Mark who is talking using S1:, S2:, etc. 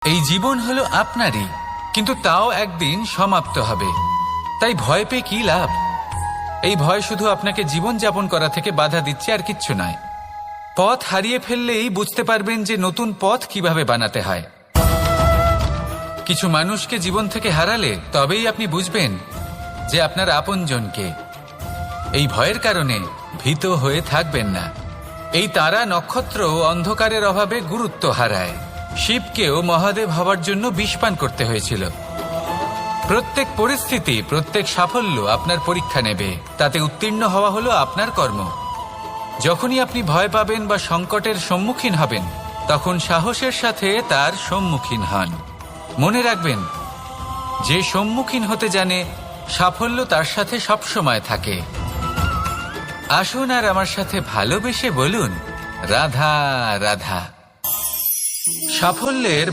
S1: এই জীবন হলো আপনারই, কিন্তু তাও একদিন সমাপ্ত হবে। তাই ভয় পেয়ে কি লাভ? এই ভয় শুধু আপনাকে জীবন যাপন করা থেকে বাধা দিচ্ছে, আর কিচ্ছু নয়। পথ হারিয়ে ফেললেই বুঝতে পারবেন যে নতুন পথ কিভাবে বানাতে হয়। কিছু মানুষকে জীবন থেকে হারালে তবেই আপনি বুঝবেন যে আপনার আপনজনকে। এই ভয়ের কারণে ভীত হয়ে থাকবেন না। এই তারা নক্ষত্র অন্ধকারের অভাবে গুরুত্ব হারায়। শিবকেও মহাদেব হওয়ার জন্য বিষ পান করতে হয়েছিল। প্রত্যেক পরিস্থিতি, প্রত্যেক সাফল্য আপনার পরীক্ষা নেবে। তাতে উত্তীর্ণ হওয়া হলো আপনার কর্ম। যখনই আপনি ভয় পাবেন বা সংকটের সম্মুখীন হবেন, তখন সাহসের সাথে তার সম্মুখীন হন। মনে রাখবেন, যে সম্মুখীন হতে জানে, সাফল্য তার সাথে সবসময় থাকে। আসুন আর আমার সাথে ভালোবেসে বলুন, রাধা রাধা। সাফল্যের